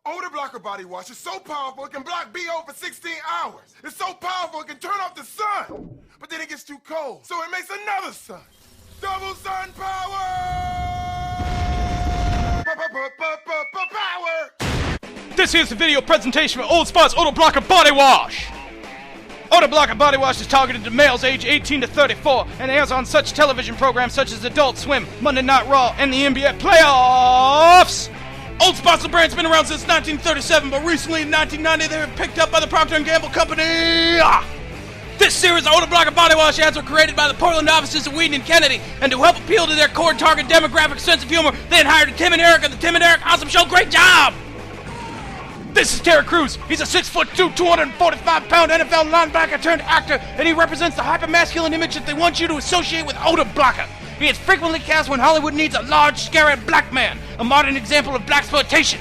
Odor blocker body wash is so powerful it can block BO for 16 hours. It's so powerful it can turn off the sun. But then it gets too cold, so it makes another sun. Double sun power! Power! This here's a video presentation for Old Spot's Odor Blocker Body Wash. Odor Blocker Body Wash is targeted to males age 18 to 34 and airs on such television programs such as Adult Swim, Monday Night Raw, and the NBA Playoffs. Old Spot's the brand's been around since 1937, but recently in 1990 they were picked up by the Procter & Gamble Company. This series of Odor Blocker Body Wash ads were created by the Portland offices of Whedon and Kennedy, and to help appeal to their core target demographic sense of humor, they had hired Tim and Eric of the Tim and Eric Awesome Show. Great job! This is Terry Crews. He's a 6'2", 245-pound NFL linebacker turned actor, and he represents the hyper-masculine image that they want you to associate with Odor Blocker. He is frequently cast when Hollywood needs a large, scary black man, a modern example of blaxploitation.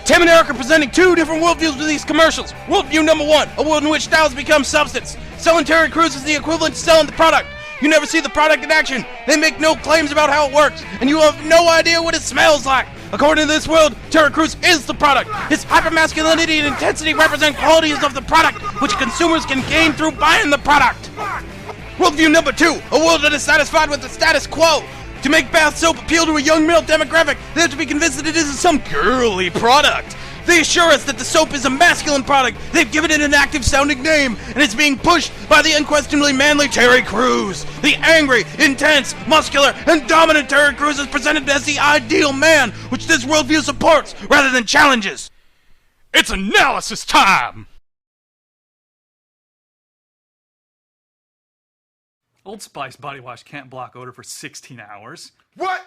Tim and Eric are presenting two different worldviews with these commercials. Worldview number one, a world in which styles become substance. Selling Terry Crews is the equivalent to selling the product. You never see the product in action. They make no claims about how it works, and you have no idea what it smells like. According to this world, Terry Crews is the product. His hypermasculinity and intensity represent qualities of the product, which consumers can gain through buying the product. Worldview number two, a world that is satisfied with the status quo. To make bath soap appeal to a young male demographic, they have to be convinced that it isn't some girly product. They assure us that the soap is a masculine product. They've given it an active-sounding name, and it's being pushed by the unquestionably manly Terry Crews. The angry, intense, muscular, and dominant Terry Crews is presented as the ideal man, which this worldview supports rather than challenges. It's analysis time! Old Spice body wash can't block odor for 16 hours. What?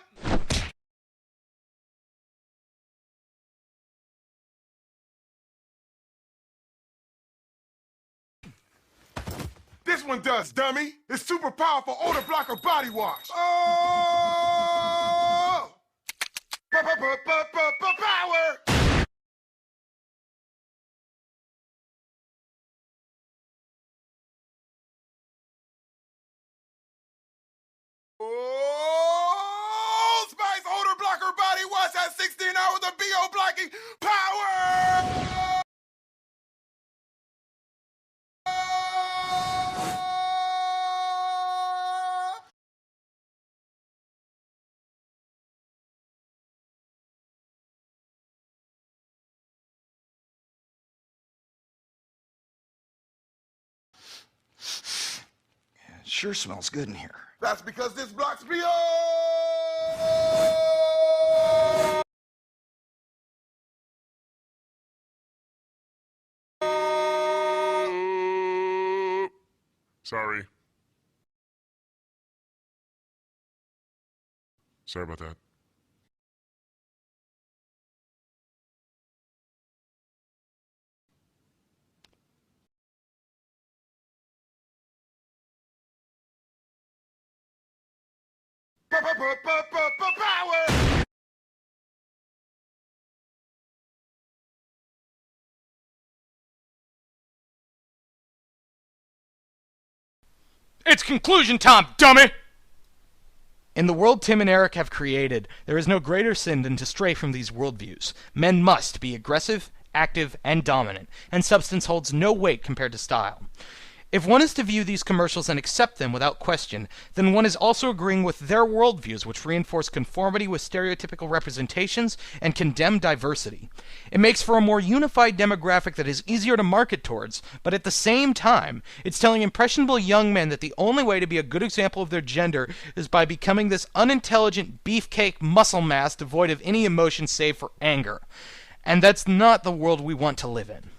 This one does, dummy. It's super powerful odor blocker body wash. Oh! Power! Old Spice odor blocker body wash has 16 hours of BO blocking power! It sure smells good in here. That's because this blocks BO! Sorry. Sorry about that. Power! It's conclusion time, dummy! In the world Tim and Eric have created, there is no greater sin than to stray from these worldviews. Men must be aggressive, active, and dominant, and substance holds no weight compared to style. If one is to view these commercials and accept them without question, then one is also agreeing with their worldviews, which reinforce conformity with stereotypical representations and condemn diversity. It makes for a more unified demographic that is easier to market towards, but at the same time, it's telling impressionable young men that the only way to be a good example of their gender is by becoming this unintelligent beefcake muscle mass devoid of any emotion save for anger. And that's not the world we want to live in.